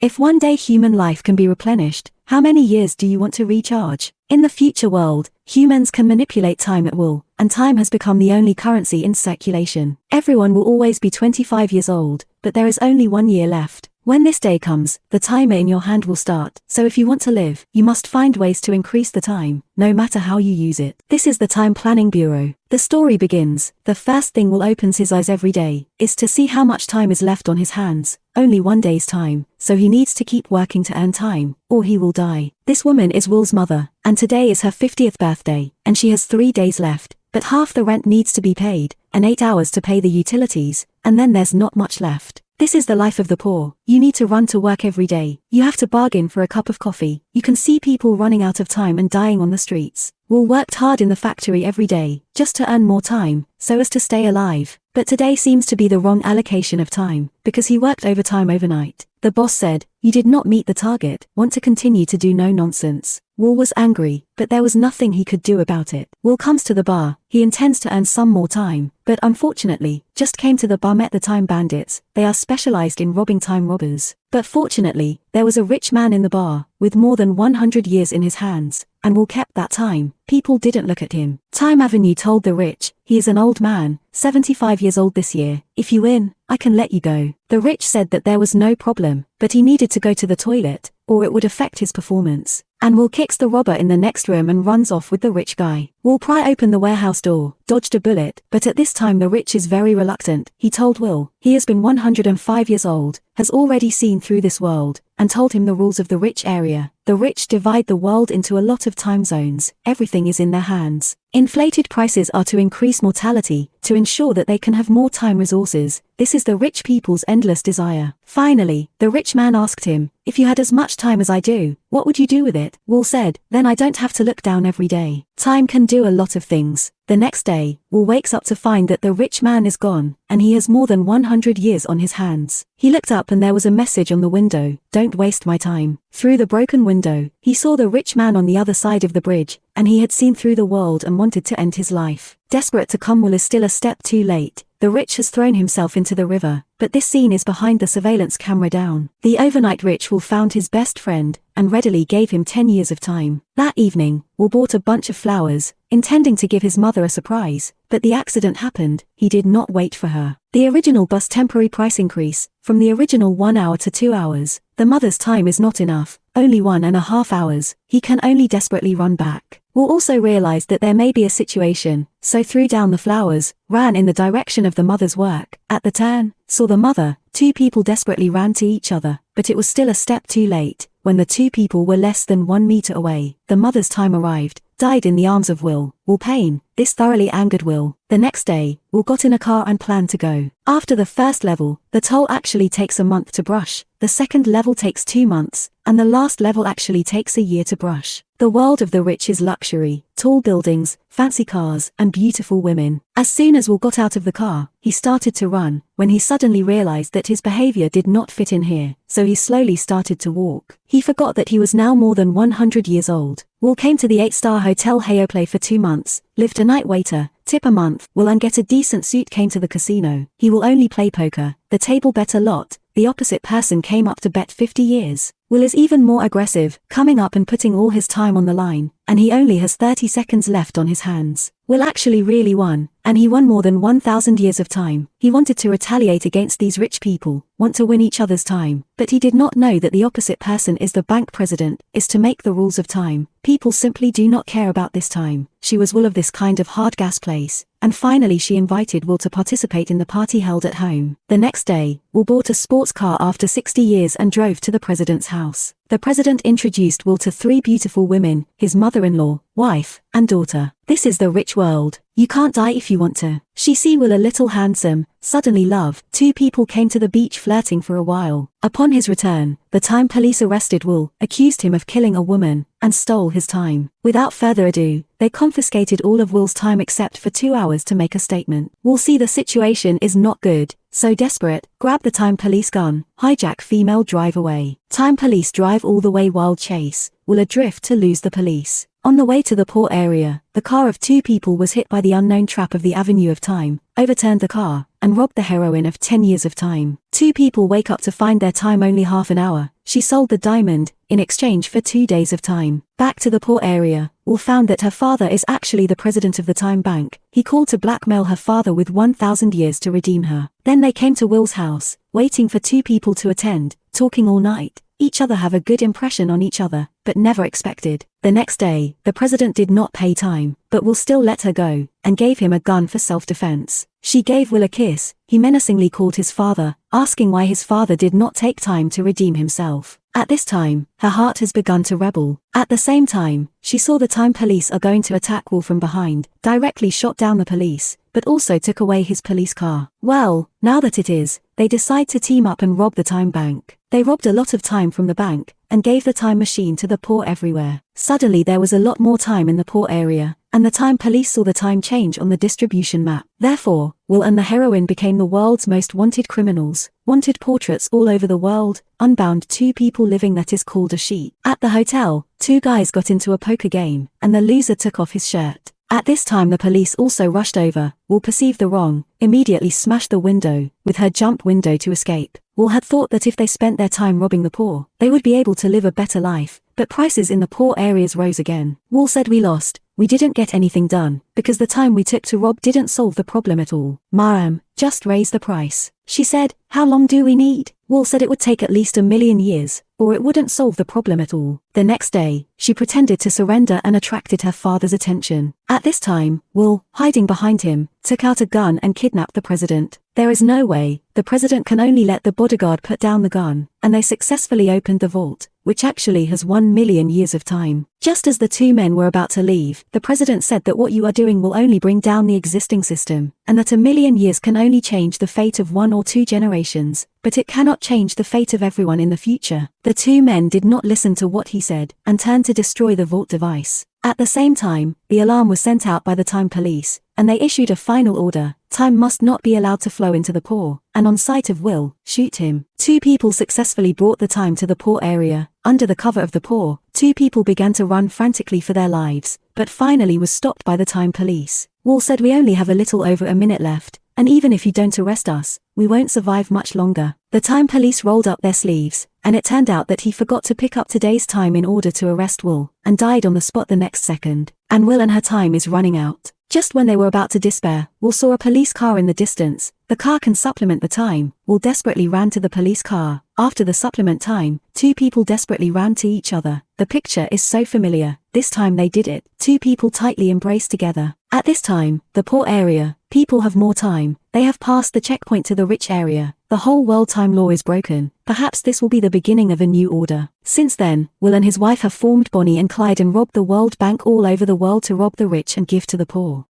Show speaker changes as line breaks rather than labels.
If one day human life can be replenished, how many years do you want to recharge? In the future world, humans can manipulate time at will, and time has become the only currency in circulation. Everyone will always be 25 years old, but there is only 1 year left. When this day comes, the timer in your hand will start. So if you want to live, you must find ways to increase the time, no matter how you use it. This is the Time Planning Bureau. The story begins. The first thing Will opens his eyes every day is to see how much time is left on his hands. Only 1 day's time, so he needs to keep working to earn time, or he will die. This woman is Will's mother, and today is her 50th birthday, and she has 3 days left, but half the rent needs to be paid, and 8 hours to pay the utilities, and then there's not much left. This is the life of the poor. You need to run to work every day. You have to bargain for a cup of coffee. You can see people running out of time and dying on the streets. Will worked hard in the factory every day, just to earn more time, so as to stay alive. But today seems to be the wrong allocation of time, because he worked overtime overnight. The boss said, "You did not meet the target. Want to continue to do no nonsense." Will was angry, but there was nothing he could do about it. Will comes to the bar. He intends to earn some more time, but unfortunately, just came to the bar, met the time bandits. They are specialized in robbing time robbers. But fortunately, there was a rich man in the bar, with more than 100 years in his hands, and Will kept that time. People didn't look at him. Time Avenue told the rich, "He is an old man, 75 years old this year. If you win, I can let you go." The rich said that there was no problem, but he needed to go to the toilet, or it would affect his performance. And Will kicks the robber in the next room and runs off with the rich guy. Will pry open the warehouse door, dodged a bullet, but at this time the rich is very reluctant. He told Will, he has been 105 years old, has already seen through this world, and told him the rules of the rich area. The rich divide the world into a lot of time zones. Everything is in their hands. Inflated prices are to increase mortality, to ensure that they can have more time resources. This is the rich people's endless desire. Finally, the rich man asked him, "If you had as much time as I do, what would you do with it?" Will said, "Then I don't have to look down every day." Time can do a lot of things. The next day, Will wakes up to find that the rich man is gone, and he has more than 100 years on his hands. He looked up and there was a message on the window, "Don't waste my time." Through the broken window, he saw the rich man on the other side of the bridge, and he had seen through the world and wanted to end his life. Desperate to come, Will is still a step too late. The rich has thrown himself into the river, but this scene is behind the surveillance camera down. The overnight rich Will found his best friend, and readily gave him 10 years of time. That evening, Will bought a bunch of flowers, intending to give his mother a surprise, but the accident happened. He did not wait for her. The original bus temporary price increase, from the original 1 hour to 2 hours. The mother's time is not enough, only 1.5 hours. He can only desperately run back. Will also realized that there may be a situation, so threw down the flowers, ran in the direction of the mother's work. At the turn, saw the mother. 2 people desperately ran to each other, but it was still a step too late. When the 2 people were less than 1 meter away, the mother's time arrived, died in the arms of Will. Will pain. This thoroughly angered Will. The next day, Will got in a car and planned to go. After the first level, the toll actually takes a month to brush, the second level takes 2 months, and the last level actually takes a year to brush. The world of the rich is luxury, tall buildings, fancy cars, and beautiful women. As soon as Will got out of the car, he started to run, when he suddenly realized that his behavior did not fit in here, so he slowly started to walk. He forgot that he was now more than 100 years old. Will came to the 8-star hotel Heoplay for 2 months, lived a night waiter, tip a month. Will and get a decent suit. Came to the casino. He will only play poker. The table bet a lot. The opposite person came up to bet 50 years. Will is even more aggressive, coming up and putting all his time on the line, and he only has 30 seconds left on his hands. Will actually really won, and he won more than 1,000 years of time. He wanted to retaliate against these rich people, want to win each other's time, but he did not know that the opposite person is the bank president, is to make the rules of time. People simply do not care about this time. She was Will of this kind of hard gas place, and finally she invited Will to participate in the party held at home. The next day, Will bought a sports car after 60 years and drove to the president's house. The president introduced Will to 3 beautiful women, his mother-in-law, wife, and daughter. This is the rich world. You can't die if you want to. She see Will a little handsome, suddenly love. 2 people came to the beach flirting for a while. Upon his return, the time police arrested Will, accused him of killing a woman, and stole his time. Without further ado, they confiscated all of Will's time except for 2 hours to make a statement. Will see the situation is not good, so desperate, grab the time police gun, hijack female, drive away. Time police drive all the way, wild chase. Will adrift to lose the police. On the way to the poor area, the car of 2 people was hit by the unknown trap of the Avenue of Time, overturned the car, and robbed the heroine of 10 years of time. 2 people wake up to find their time only half an hour. she sold the diamond, in exchange for 2 days of time. Back to the poor area, Will found that her father is actually the president of the time bank. He called to blackmail her father with 1,000 years to redeem her. Then they came to Will's house, waiting for 2 people to attend, talking all night. Each other have a good impression on each other, but never expected. The next day, the president did not pay time, but Will still let her go, and gave him a gun for self-defense. She gave Will a kiss. He menacingly called his father, asking why his father did not take time to redeem himself. At this time, her heart has begun to rebel. At the same time, she saw the time police are going to attack Will from behind, directly shot down the police, but also took away his police car. Well, now that it is, they decide to team up and rob the time bank. They robbed a lot of time from the bank, and gave the time machine to the poor everywhere. Suddenly there was a lot more time in the poor area, and the time police saw the time change on the distribution map. Therefore, Will and the heroine became the world's most wanted criminals. Wanted portraits all over the world, unbound 2 people living that is called a sheet. At the hotel, 2 guys got into a poker game, and the loser took off his shirt. At this time the police also rushed over. Will perceived the wrong, immediately smashed the window, with her jump window to escape. Will had thought that if they spent their time robbing the poor, they would be able to live a better life, but prices in the poor areas rose again. Will said, "We lost. We didn't get anything done, because the time we took to rob didn't solve the problem at all. Ma'am, just raise the price." She said, "How long do we need?" Will said it would take at least 1,000,000 years, or it wouldn't solve the problem at all. The next day, she pretended to surrender and attracted her father's attention. At this time, Will, hiding behind him, took out a gun and kidnapped the president. There is no way, the president can only let the bodyguard put down the gun, and they successfully opened the vault, which actually has 1,000,000 years of time. Just as the 2 men were about to leave, the president said that what you are doing will only bring down the existing system, and that 1,000,000 years can only change the fate of 1 or 2 generations, but it cannot change the fate of everyone in the future. The 2 men did not listen to what he said, and turned to destroy the vault device. At the same time, the alarm was sent out by the time police, and they issued a final order: time must not be allowed to flow into the poor, and on sight of Will, shoot him. 2 people successfully brought the time to the poor area. Under the cover of the poor, 2 people began to run frantically for their lives, but finally was stopped by the time police. Will said, "We only have a little over a minute left, and even if you don't arrest us, we won't survive much longer." The time police rolled up their sleeves, and it turned out that he forgot to pick up today's time in order to arrest Will, and died on the spot the next second. And Will and her time is running out. Just when they were about to despair, Will saw a police car in the distance. The car can supplement the time. Will desperately ran to the police car. After the supplement time, 2 people desperately ran to each other. The picture is so familiar. This time they did it. 2 people tightly embraced together. At this time, the poor area, people have more time. They have passed the checkpoint to the rich area. The whole world time law is broken. Perhaps this will be the beginning of a new order. Since then, Will and his wife have formed Bonnie and Clyde and robbed the World Bank all over the world to rob the rich and give to the poor.